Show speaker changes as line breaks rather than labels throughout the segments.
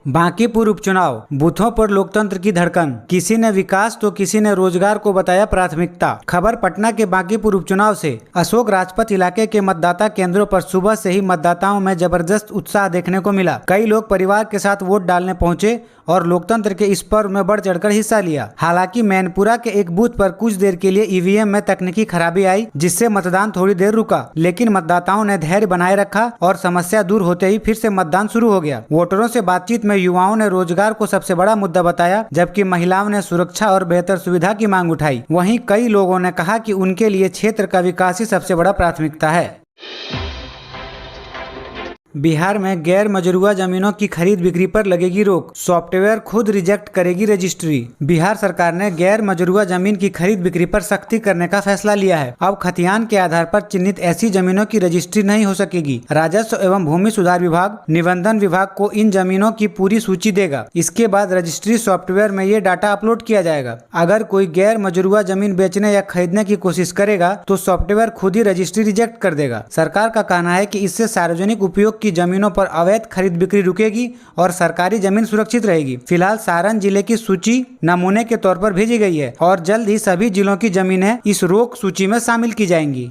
बांकीपुर उपचुनाव, बूथों पर लोकतंत्र की धड़कन। किसी ने विकास तो किसी ने रोजगार को बताया प्राथमिकता। खबर पटना के बांकीपुर उपचुनाव से। अशोक राजपथ इलाके के मतदाता केंद्रों पर सुबह से ही मतदाताओं में जबरदस्त उत्साह देखने को मिला। कई लोग परिवार के साथ वोट डालने पहुंचे और लोकतंत्र के इस पर्व में बढ़ चढ़कर हिस्सा लिया। हालांकि मैनपुरा के एक बूथ पर कुछ देर के लिए ईवीएम में तकनीकी खराबी आई, जिससे मतदान थोड़ी देर रुका, लेकिन मतदाताओं ने धैर्य बनाए रखा और समस्या दूर होते ही फिर से मतदान शुरू हो गया। वोटरों से बातचीत में युवाओं ने रोजगार को सबसे बड़ा मुद्दा बताया, जबकि महिलाओं ने सुरक्षा और बेहतर सुविधा की मांग उठाई। वहीं कई लोगों ने कहा कि उनके लिए क्षेत्र का विकास ही सबसे बड़ा प्राथमिकता है। बिहार में गैर मजरूआ जमीनों की खरीद बिक्री पर लगेगी रोक। सॉफ्टवेयर खुद रिजेक्ट करेगी रजिस्ट्री। बिहार सरकार ने गैर मजरूआ जमीन की खरीद बिक्री पर सख्ती करने का फैसला लिया है। अब खतियान के आधार पर चिन्हित ऐसी जमीनों की रजिस्ट्री नहीं हो सकेगी। राजस्व एवं भूमि सुधार विभाग निबंधन विभाग को इन जमीनों की पूरी सूची देगा। इसके बाद रजिस्ट्री सॉफ्टवेयर में ये डाटा अपलोड किया जाएगा। अगर कोई गैर मजरूआ जमीन बेचने या खरीदने की कोशिश करेगा तो सॉफ्टवेयर खुद ही रजिस्ट्री रिजेक्ट कर देगा। सरकार का कहना है कि इससे सार्वजनिक उपयोग की जमीनों पर अवैध खरीद बिक्री रुकेगी और सरकारी जमीन सुरक्षित रहेगी। फिलहाल सारण जिले की सूची नमूने के तौर पर भेजी गई है और जल्द ही सभी जिलों की जमीनें इस रोक सूची में शामिल की जाएंगी।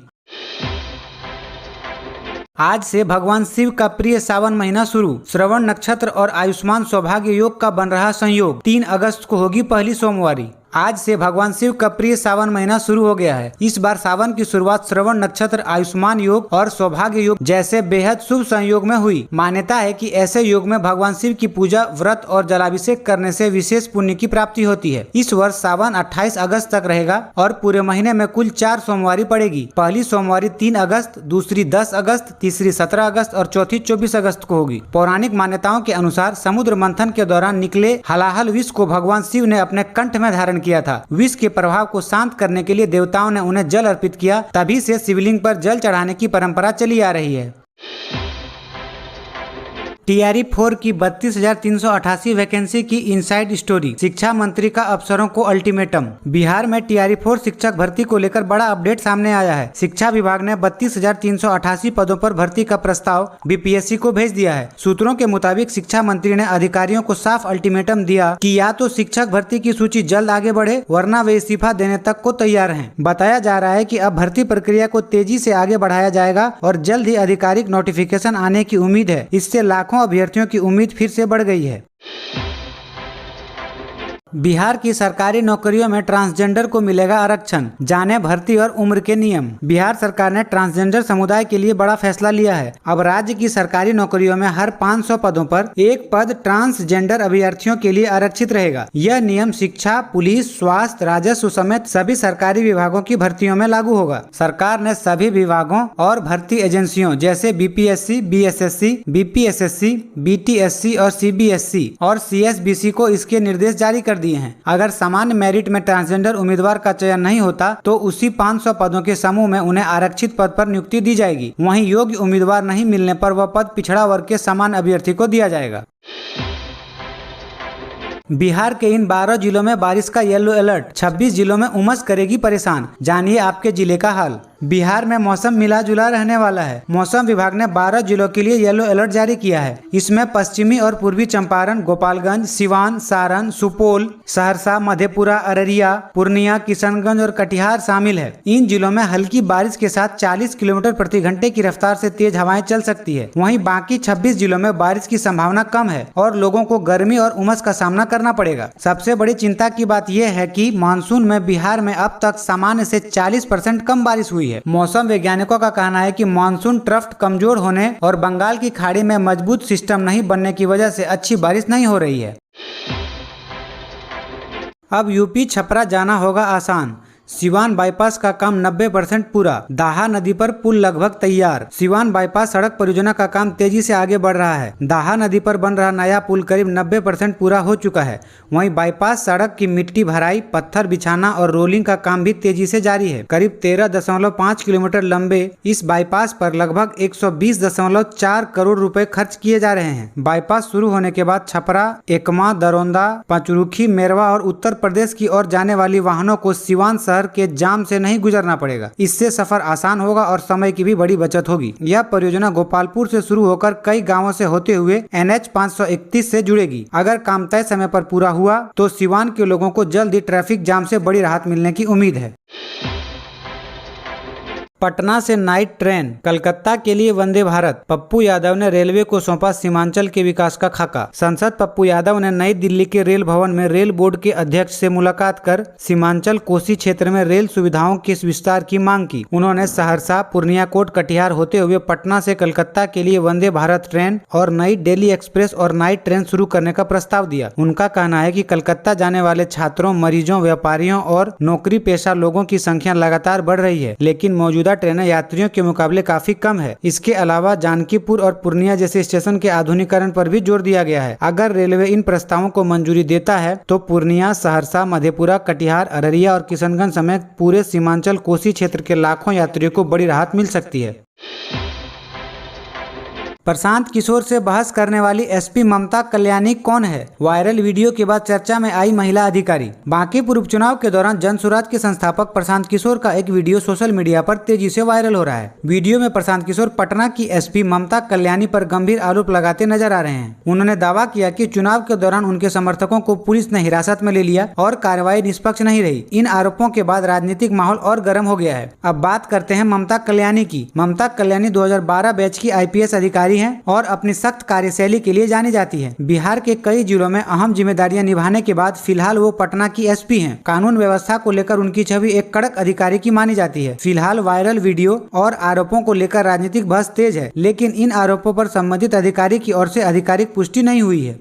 आज से भगवान शिव का प्रिय सावन महीना शुरू। श्रवण नक्षत्र और आयुष्मान सौभाग्य योग का बन रहा संयोग। 3 अगस्त को होगी पहली सोमवारी। आज से भगवान शिव का प्रिय सावन महीना शुरू हो गया है। इस बार सावन की शुरुआत श्रवण नक्षत्र, आयुष्मान योग और सौभाग्य योग जैसे बेहद शुभ संयोग में हुई। मान्यता है कि ऐसे योग में भगवान शिव की पूजा, व्रत और जलाभिषेक करने से विशेष पुण्य की प्राप्ति होती है। इस वर्ष सावन 28 अगस्त तक रहेगा और पूरे महीने में कुल 4 सोमवारी पड़ेगी। पहली सोमवारी 3 अगस्त, दूसरी 10 अगस्त, तीसरी 17 अगस्त और चौथी 24 अगस्त को होगी। पौराणिक मान्यताओं के अनुसार समुद्र मंथन के दौरान निकले हलाहल विष को भगवान शिव ने अपने कंठ में धारण किया था। विष के प्रभाव को शांत करने के लिए देवताओं ने उन्हें जल अर्पित किया। तभी से शिवलिंग पर जल चढ़ाने की परंपरा चली आ रही है। TRE-4 की 32,388 वैकेंसी की इनसाइड स्टोरी। शिक्षा मंत्री का अफसरों को अल्टीमेटम। बिहार में TRE-4 शिक्षक भर्ती को लेकर बड़ा अपडेट सामने आया है। शिक्षा विभाग ने 32,388 पदों पर भर्ती का प्रस्ताव BPSC को भेज दिया है। सूत्रों के मुताबिक शिक्षा मंत्री ने अधिकारियों को साफ अल्टीमेटम दिया कि या तो शिक्षक भर्ती की सूची जल्द आगे बढ़े, वरना वे इस्तीफा देने तक को तैयार हैं। बताया जा रहा है कि अब भर्ती प्रक्रिया को तेजी से आगे बढ़ाया जाएगा और जल्द ही आधिकारिक नोटिफिकेशन आने की उम्मीद है। इससे लाखों अभ्यर्थियों की उम्मीद फिर से बढ़ गई है। बिहार की सरकारी नौकरियों में ट्रांसजेंडर को मिलेगा आरक्षण। जाने भर्ती और उम्र के नियम। बिहार सरकार ने ट्रांसजेंडर समुदाय के लिए बड़ा फैसला लिया है। अब राज्य की सरकारी नौकरियों में हर 500 पदों पर एक पद ट्रांसजेंडर अभ्यर्थियों के लिए आरक्षित रहेगा। यह नियम शिक्षा, पुलिस, स्वास्थ्य, राजस्व समेत सभी सरकारी विभागों की भर्तियों में लागू होगा। सरकार ने सभी विभागों और भर्ती एजेंसियों जैसे BPSC, BSSC, BPSSC, BTSC और CBSC और CSBC को इसके निर्देश जारी कर दिए हैं। अगर सामान्य मेरिट में ट्रांसजेंडर उम्मीदवार का चयन नहीं होता तो उसी 500 पदों के समूह में उन्हें आरक्षित पद पर नियुक्ति दी जाएगी। वहीं योग्य उम्मीदवार नहीं मिलने पर वह पद पिछड़ा वर्ग के समान अभ्यर्थी को दिया जाएगा। बिहार के इन 12 जिलों में बारिश का येलो अलर्ट। 26 जिलों में उमस करेगी परेशान। जानिए आपके जिले का हाल। बिहार में मौसम मिला जुला रहने वाला है। मौसम विभाग ने 12 जिलों के लिए येलो अलर्ट जारी किया है। इसमें पश्चिमी और पूर्वी चंपारण, गोपालगंज, सिवान, सारण, सुपौल, सहरसा, मधेपुरा, अररिया, पूर्णिया, किशनगंज और कटिहार शामिल है। इन जिलों में हल्की बारिश के साथ 40 किलोमीटर प्रति घंटे की रफ्तार से तेज हवाएं चल सकती है। वहीं बाकी 26 जिलों में बारिश की संभावना कम है और लोगों को गर्मी और उमस का सामना करना पड़ेगा। सबसे बड़ी चिंता की बात यह है कि मानसून में बिहार में अब तक सामान्य से 40% कम बारिश हुई है। मौसम वैज्ञानिकों का कहना है कि मानसून ट्रफ्ट कमजोर होने और बंगाल की खाड़ी में मजबूत सिस्टम नहीं बनने की वजह से अच्छी बारिश नहीं हो रही है। अब यूपी छपरा जाना होगा आसान। सिवान बाईपास का काम 90% पूरा। दाहा नदी पर पुल लगभग तैयार। सिवान बाईपास सड़क परियोजना का काम तेजी से आगे बढ़ रहा है। दाहा नदी पर बन रहा नया पुल करीब 90% पूरा हो चुका है। वहीं बाईपास सड़क की मिट्टी भराई, पत्थर बिछाना और रोलिंग का काम भी तेजी से जारी है। करीब 13.5 किलोमीटर लंबे इस बाईपास पर लगभग 120.4 करोड़ रुपए खर्च किए जा रहे हैं। बाईपास शुरू होने के बाद छपरा, एकमा, दरौंदा, पंचरुखी, मेरवा और उत्तर प्रदेश की ओर जाने वाली वाहनों को सिवान शहर शहर के जाम से नहीं गुजरना पड़ेगा। इससे सफर आसान होगा और समय की भी बड़ी बचत होगी। यह परियोजना गोपालपुर से शुरू होकर कई गाँवों से होते हुए NH 531 से जुड़ेगी। अगर काम तय समय पर पूरा हुआ तो सिवान के लोगों को जल्द ही ट्रैफिक जाम से बड़ी राहत मिलने की उम्मीद है। पटना से नाइट ट्रेन, कलकत्ता के लिए वंदे भारत। पप्पू यादव ने रेलवे को सौंपा सीमांचल के विकास का खाका। सांसद पप्पू यादव ने नई दिल्ली के रेल भवन में रेल बोर्ड के अध्यक्ष से मुलाकात कर सीमांचल कोसी क्षेत्र में रेल सुविधाओं के विस्तार की मांग की। उन्होंने सहरसा, पूर्णिया, कोट कटिहार होते हुए पटना से कलकत्ता के लिए वंदे भारत ट्रेन और नई दिल्ली एक्सप्रेस और नाइट ट्रेन शुरू करने का प्रस्ताव दिया। उनका कहना है कि कलकत्ता जाने वाले छात्रों, मरीजों, व्यापारियों और नौकरी पेशा लोगों की संख्या लगातार बढ़ रही है, लेकिन मौजूदा ट्रेनें यात्रियों के मुकाबले काफी कम है। इसके अलावा जानकीपुर और पूर्णिया जैसे स्टेशन के आधुनिकीकरण पर भी जोर दिया गया है। अगर रेलवे इन प्रस्तावों को मंजूरी देता है तो पूर्णिया, सहरसा, मधेपुरा, कटिहार, अररिया और किशनगंज समेत पूरे सीमांचल कोसी क्षेत्र के लाखों यात्रियों को बड़ी राहत मिल सकती है। प्रशांत किशोर से बहस करने वाली SP ममता कल्याणी कौन है? वायरल वीडियो के बाद चर्चा में आई महिला अधिकारी। बांकीपुर उपचुनाव के दौरान जन सुराज के संस्थापक प्रशांत किशोर का एक वीडियो सोशल मीडिया पर तेजी से वायरल हो रहा है। वीडियो में प्रशांत किशोर पटना की SP ममता कल्याणी पर गंभीर आरोप लगाते नजर आ रहे हैं। उन्होंने दावा किया कि चुनाव के दौरान उनके समर्थकों को पुलिस ने हिरासत में ले लिया और कार्रवाई निष्पक्ष नहीं रही। इन आरोपों के बाद राजनीतिक माहौल और गर्म हो गया है। अब बात करते हैं ममता कल्याणी की। ममता कल्याणी 2012 बैच की IPS अधिकारी हैं और अपनी सख्त कार्यशैली के लिए जानी जाती है। बिहार के कई जिलों में अहम जिम्मेदारियां निभाने के बाद फिलहाल वो पटना की SP हैं। कानून व्यवस्था को लेकर उनकी छवि एक कड़क अधिकारी की मानी जाती है। फिलहाल वायरल वीडियो और आरोपों को लेकर राजनीतिक बहस तेज है, लेकिन इन आरोपों पर संबंधित अधिकारी की ओर से आधिकारिक पुष्टि नहीं हुई है।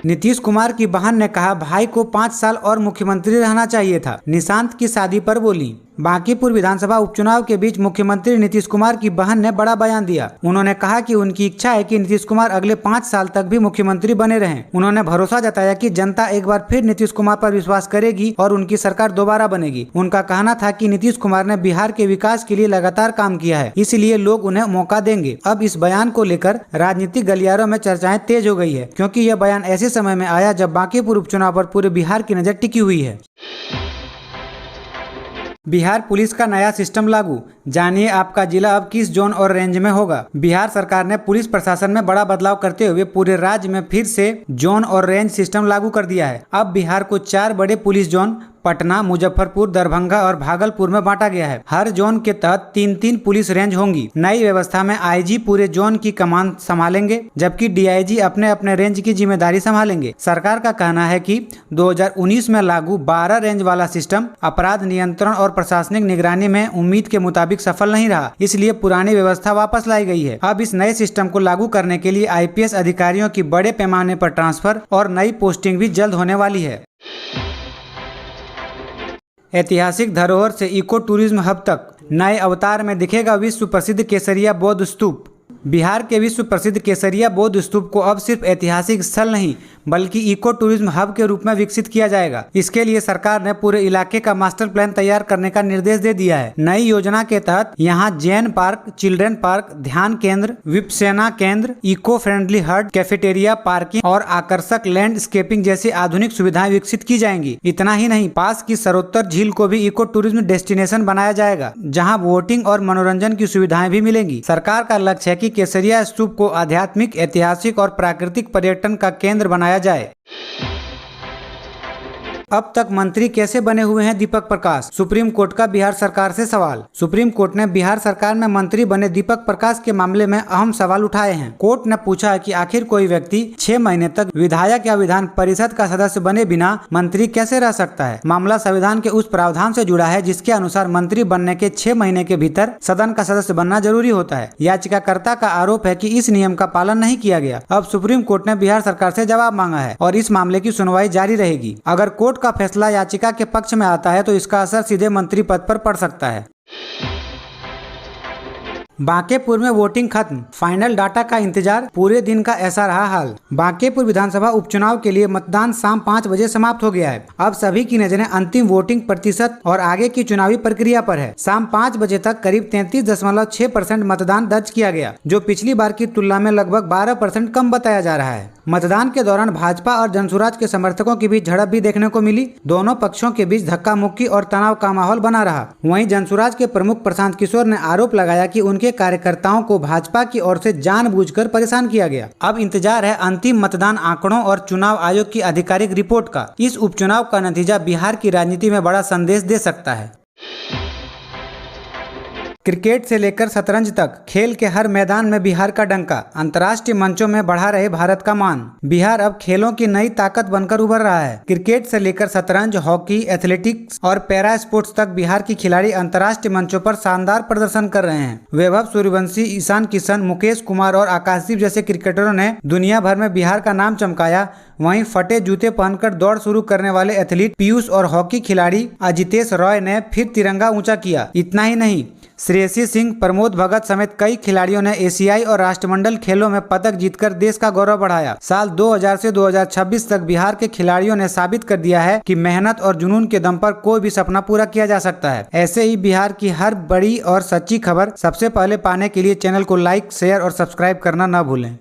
नीतीश कुमार की बहन ने कहा, भाई को 5 साल और मुख्यमंत्री रहना चाहिए था। निशांत की शादी पर बोली। बांकीपुर विधानसभा उपचुनाव के बीच मुख्यमंत्री नीतीश कुमार की बहन ने बड़ा बयान दिया। उन्होंने कहा कि उनकी इच्छा है कि नीतीश कुमार अगले 5 साल तक भी मुख्यमंत्री बने रहें। उन्होंने भरोसा जताया कि जनता एक बार फिर नीतीश कुमार पर विश्वास करेगी और उनकी सरकार दोबारा बनेगी। उनका कहना था कि नीतीश कुमार ने बिहार के विकास के लिए लगातार काम किया है, इसलिए लोग उन्हें मौका देंगे। अब इस बयान को लेकर राजनीतिक गलियारों में चर्चाएं तेज हो गई है, क्योंकि यह बयान ऐसे समय में आया जब बांकीपुर उपचुनाव पर पूरे बिहार की नजर टिकी हुई है। बिहार पुलिस का नया सिस्टम लागू, जानिए आपका जिला अब किस जोन और रेंज में होगा। बिहार सरकार ने पुलिस प्रशासन में बड़ा बदलाव करते हुए पूरे राज्य में फिर से जोन और रेंज सिस्टम लागू कर दिया है। अब बिहार को 4 बड़े पुलिस जोन पटना, मुजफ्फरपुर, दरभंगा और भागलपुर में बांटा गया है। हर जोन के तहत 3-3 पुलिस रेंज होंगी। नई व्यवस्था में IG पूरे जोन की कमान संभालेंगे, जबकि DIG अपने अपने रेंज की जिम्मेदारी संभालेंगे। सरकार का कहना है कि 2019 में लागू 12 रेंज वाला सिस्टम अपराध नियंत्रण और प्रशासनिक निगरानी में उम्मीद के मुताबिक सफल नहीं रहा, इसलिए पुरानी व्यवस्था वापस लाई गई है। अब इस नए सिस्टम को लागू करने के लिए IPS अधिकारियों की बड़े पैमाने पर ट्रांसफर और नई पोस्टिंग भी जल्द होने वाली है। ऐतिहासिक धरोहर से इको टूरिज्म हब तक, नए अवतार में दिखेगा विश्व प्रसिद्ध केसरिया बौद्ध स्तूप। बिहार के विश्व प्रसिद्ध केसरिया बौद्ध स्तूप को अब सिर्फ ऐतिहासिक स्थल नहीं बल्कि इको टूरिज्म हब के रूप में विकसित किया जाएगा। इसके लिए सरकार ने पूरे इलाके का मास्टर प्लान तैयार करने का निर्देश दे दिया है। नई योजना के तहत यहाँ जैन पार्क, चिल्ड्रेन पार्क, ध्यान केंद्र, विपसेना केंद्र, इको फ्रेंडली हट, कैफेटेरिया, पार्किंग और आकर्षक लैंडस्केपिंग जैसी आधुनिक सुविधाएं विकसित की जाएंगी। इतना ही नहीं, पास की सरोत्तर झील को भी इको टूरिज्म डेस्टिनेशन बनाया जाएगा, जहाँ बोटिंग और मनोरंजन की सुविधाएं भी मिलेंगी। सरकार का लक्ष्य है कि केसरिया स्तूप को आध्यात्मिक, ऐतिहासिक और प्राकृतिक पर्यटन का केंद्र बनाया जाए। अब तक मंत्री कैसे बने हुए हैं दीपक प्रकाश? सुप्रीम कोर्ट का बिहार सरकार से सवाल। सुप्रीम कोर्ट ने बिहार सरकार में मंत्री बने दीपक प्रकाश के मामले में अहम सवाल उठाए हैं। कोर्ट ने पूछा है कि आखिर कोई व्यक्ति 6 महीने तक विधायक या विधान परिषद का सदस्य बने बिना मंत्री कैसे रह सकता है। मामला संविधान के उस प्रावधान से जुड़ा है जिसके अनुसार मंत्री बनने के 6 महीने के भीतर सदन का सदस्य बनना जरूरी होता है। याचिकाकर्ता का आरोप है कि इस नियम का पालन नहीं किया गया। अब सुप्रीम कोर्ट ने बिहार सरकार से जवाब मांगा है और इस मामले की सुनवाई जारी रहेगी। अगर कोर्ट का फैसला याचिका के पक्ष में आता है तो इसका असर सीधे मंत्री पद पर पड़ सकता है। बांकेपुर में वोटिंग खत्म, फाइनल डाटा का इंतजार, पूरे दिन का ऐसा रहा हाल। बांकेपुर विधानसभा उपचुनाव के लिए मतदान शाम 5 बजे समाप्त हो गया है। अब सभी की नजरें अंतिम वोटिंग प्रतिशत और आगे की चुनावी प्रक्रिया पर है। शाम 5 बजे तक करीब 33.6% मतदान दर्ज किया गया, जो पिछली बार की तुलना में लगभग 12% कम बताया जा रहा है। मतदान के दौरान भाजपा और जनसुराज के समर्थकों के बीच झड़प भी देखने को मिली। दोनों पक्षों के बीच धक्का मुक्की और तनाव का माहौल बना रहा। वहीं जनसुराज के प्रमुख प्रशांत किशोर ने आरोप लगाया कि उनके कार्यकर्ताओं को भाजपा की ओर से जानबूझकर परेशान किया गया। अब इंतजार है अंतिम मतदान आंकड़ों और चुनाव आयोग की आधिकारिक रिपोर्ट का। इस उपचुनाव का नतीजा बिहार की राजनीति में बड़ा संदेश दे सकता है। क्रिकेट से लेकर शतरंज तक खेल के हर मैदान में बिहार का डंका, अंतर्राष्ट्रीय मंचों में बढ़ा रहे भारत का मान। बिहार अब खेलों की नई ताकत बनकर उभर रहा है। क्रिकेट से लेकर शतरंज, हॉकी, एथलेटिक्स और पैरा स्पोर्ट्स तक बिहार की खिलाड़ी अंतर्राष्ट्रीय मंचों पर शानदार प्रदर्शन कर रहे हैं। वैभव सूर्यवंशी, ईशान किशन, मुकेश कुमार और आकाशदीप जैसे क्रिकेटरों ने दुनिया भर में बिहार का नाम चमकाया। वहीं फटे जूते पहनकर दौड़ शुरू करने वाले एथलीट पीयूष और हॉकी खिलाड़ी अजितेश रॉय ने फिर तिरंगा ऊंचा किया। इतना ही नहीं, श्रेयसी सिंह, प्रमोद भगत समेत कई खिलाड़ियों ने एशियाई और राष्ट्रमंडल खेलों में पदक जीतकर देश का गौरव बढ़ाया। साल 2000 से 2026 तक बिहार के खिलाड़ियों ने साबित कर दिया है कि मेहनत और जुनून के दम पर कोई भी सपना पूरा किया जा सकता है। ऐसे ही बिहार की हर बड़ी और सच्ची खबर सबसे पहले पाने के लिए चैनल को लाइक, शेयर और सब्सक्राइब करना न भूलें।